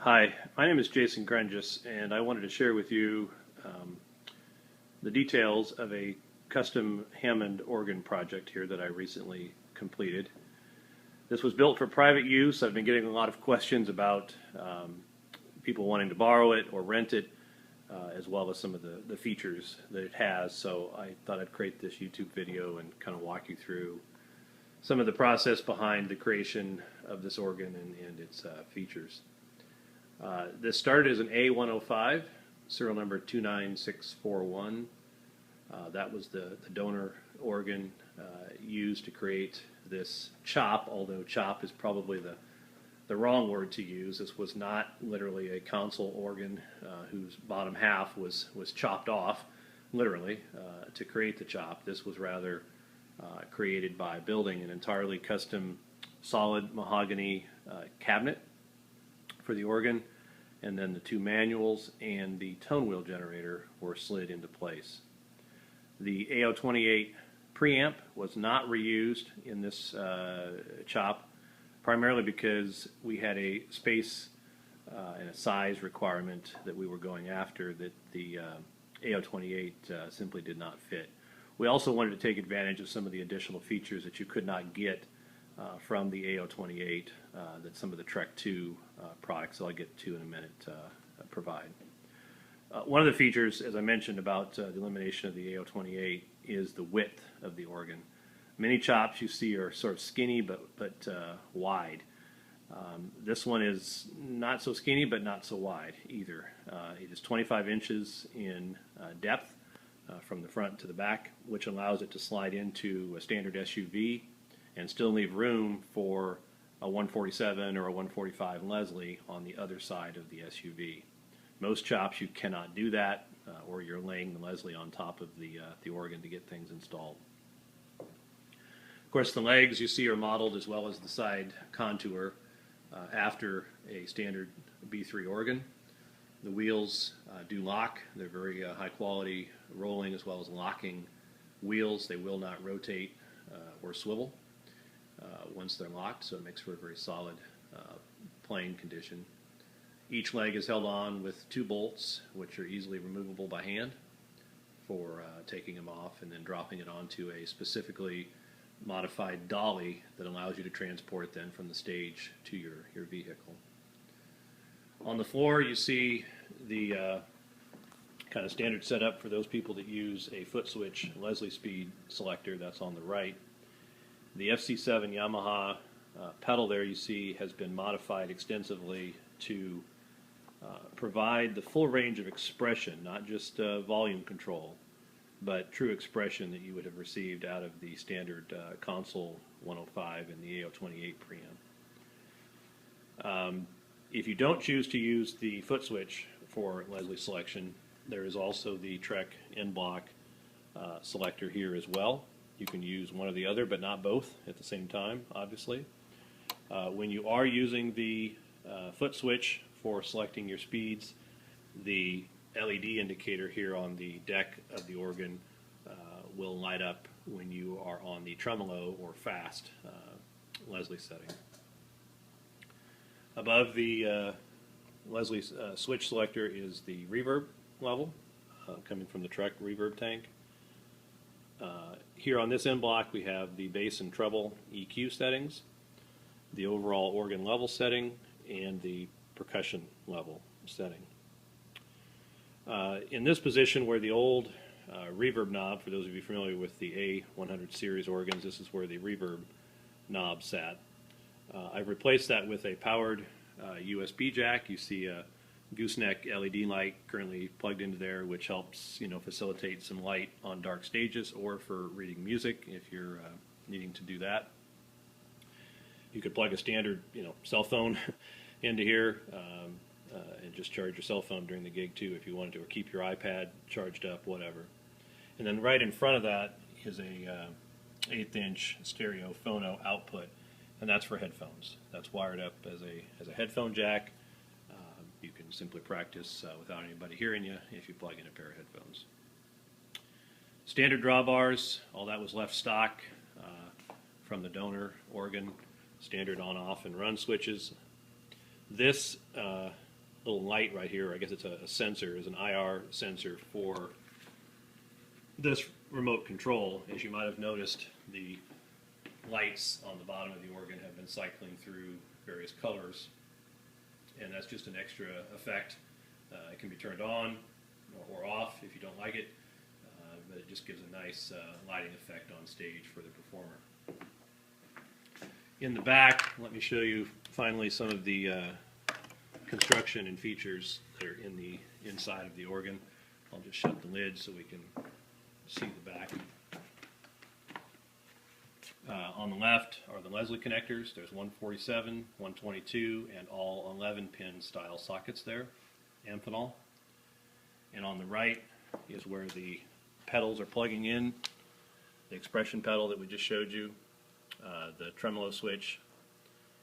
Hi, my name is Jason Grenges, and I wanted to share with you the details of a custom Hammond organ project here that I recently completed. This was built for private use. I've been getting a lot of questions about people wanting to borrow it or rent it, as well as some of the features that it has. So I thought I'd create this YouTube video and kind of walk you through some of the process behind the creation of this organ and its features. This started as an A105, serial number 29641. That was the donor organ used to create this chop, although chop is probably the wrong word to use. This was not literally a console organ whose bottom half was chopped off, literally, to create the chop. This was rather created by building an entirely custom solid mahogany cabinet for the organ, and then the two manuals and the tone wheel generator were slid into place. The A028 preamp was not reused in this chop, primarily because we had a space and a size requirement that we were going after that the A028 simply did not fit. We also wanted to take advantage of some of the additional features that you could not get from the A028 that some of the Trek 2 products, I'll get to in a minute, provide. One of the features, as I mentioned, about the elimination of the A028 is the width of the organ. Many chops you see are sort of skinny but wide. This one is not so skinny but not so wide either. It is 25 inches in depth from the front to the back, which allows it to slide into a standard SUV and still leave room for a 147 or a 145 Leslie on the other side of the SUV. Most chops you cannot do that, or you're laying the Leslie on top of the organ to get things installed. Of course, the legs you see are modeled, as well as the side contour, after a standard B3 organ. The wheels do lock. They're very high quality rolling as well as locking wheels. They will not rotate or swivel once they're locked, so it makes for a very solid playing condition. Each leg is held on with two bolts, which are easily removable by hand for taking them off and then dropping it onto a specifically modified dolly that allows you to transport then from the stage to your vehicle. On the floor you see the kind of standard setup for those people that use a foot switch Leslie speed selector. That's on the right. The FC7 Yamaha pedal there you see has been modified extensively to provide the full range of expression, not just volume control, but true expression that you would have received out of the standard console 105 and the A028 preamp. If you don't choose to use the foot switch for Leslie selection, there is also the Trek N-block selector here as well. You can use one or the other, but not both at the same time, obviously. When you are using the foot switch for selecting your speeds, the LED indicator here on the deck of the organ will light up when you are on the tremolo or fast Leslie setting. Above the Leslie switch selector is the reverb level coming from the Trek reverb tank. Here on this end block we have the bass and treble EQ settings, the overall organ level setting, and the percussion level setting. In this position where the old reverb knob, for those of you familiar with the A100 series organs, this is where the reverb knob sat. I've replaced that with a powered USB jack. You see a gooseneck LED light currently plugged into there, which helps facilitate some light on dark stages or for reading music if you're needing to do that. You could plug a standard cell phone into here and just charge your cell phone during the gig too if you wanted to, or keep your iPad charged up, whatever. And then right in front of that is a 1/8 inch stereo phono output, and that's for headphones. That's wired up as a headphone jack. You can simply practice without anybody hearing you if you plug in a pair of headphones. Standard drawbars, all that was left stock from the donor organ. Standard on, off, and run switches. This little light right here, I guess it's a sensor, is an IR sensor for this remote control. As you might have noticed, the lights on the bottom of the organ have been cycling through various colors, and that's just an extra effect. It can be turned on or off if you don't like it, but it just gives a nice lighting effect on stage for the performer. In the back, let me show you finally some of the construction and features that are in the inside of the organ. I'll just shut the lid so we can see the back. On the left are the Leslie connectors. There's 147, 122, and all 11-pin style sockets there, Amphenol. And on the right is where the pedals are plugging in, the expression pedal that we just showed you, the tremolo switch,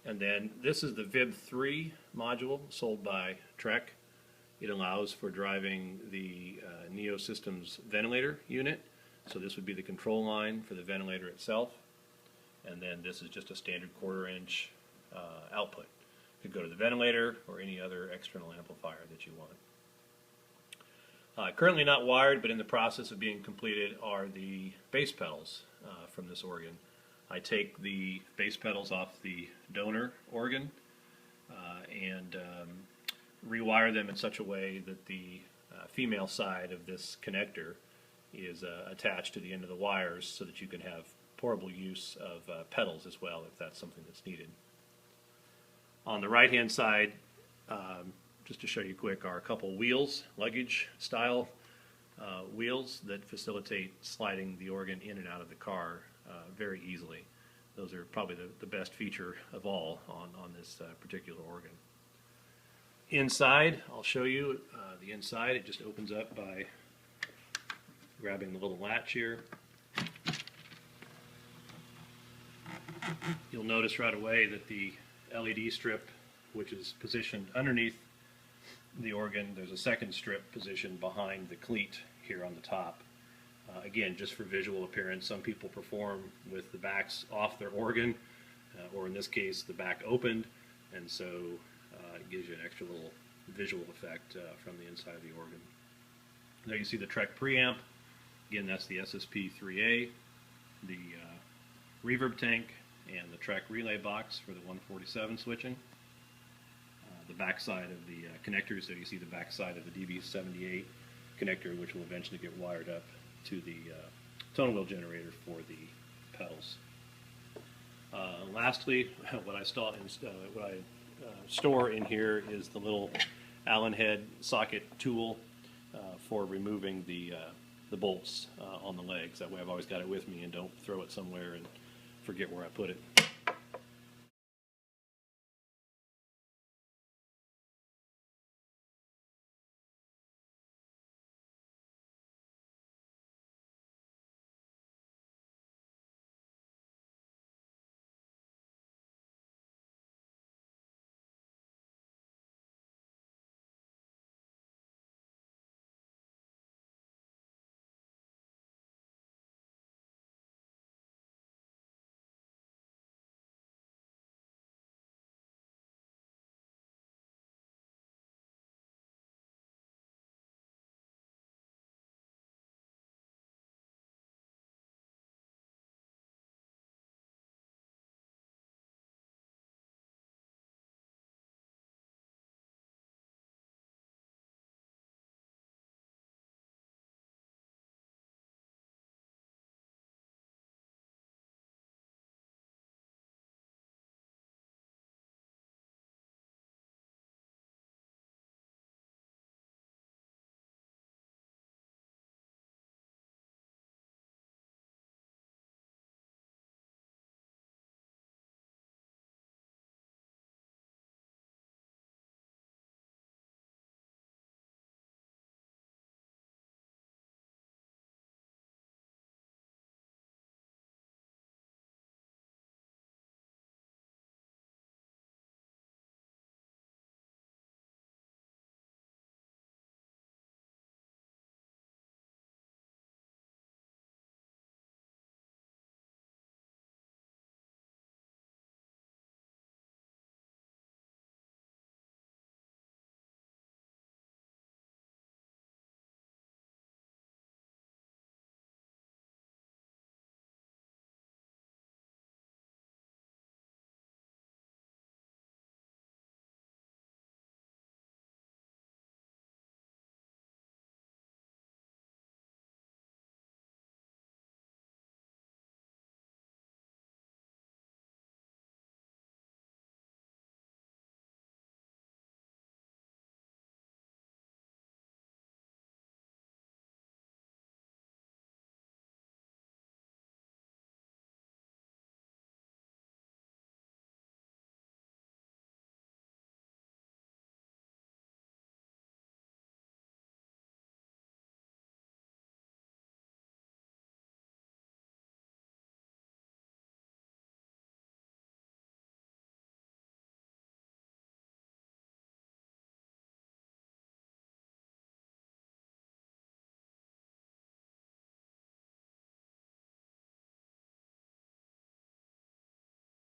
and then this is the VIB3 module sold by Trek. It allows for driving the Neo Systems ventilator unit, so this would be the control line for the ventilator itself, and then this is just a standard 1/4 inch output. It could go to the ventilator or any other external amplifier that you want. Currently not wired, but in the process of being completed are the bass pedals from this organ. I take the bass pedals off the donor organ and rewire them in such a way that the female side of this connector is attached to the end of the wires so that you can have portable use of pedals as well if that's something that's needed. On the right hand side, just to show you quick, are a couple wheels, luggage style wheels that facilitate sliding the organ in and out of the car very easily. Those are probably the best feature of all on this particular organ. Inside, I'll show you the inside. It just opens up by grabbing the little latch here. You'll notice right away that the LED strip, which is positioned underneath the organ, there's a second strip positioned behind the cleat here on the top. Again, just for visual appearance, some people perform with the backs off their organ, or in this case, the back opened, and so it gives you an extra little visual effect from the inside of the organ. There you see the Trek preamp. Again, that's the SSP-3A, the reverb tank, and the Trek relay box for the 147 switching. The back side of the connectors, so you see the back side of the DB78 connector, which will eventually get wired up to the tone wheel generator for the pedals. Lastly, what I store in here is the little Allen head socket tool for removing the bolts on the legs. That way I've always got it with me and don't throw it somewhere and forget where I put it.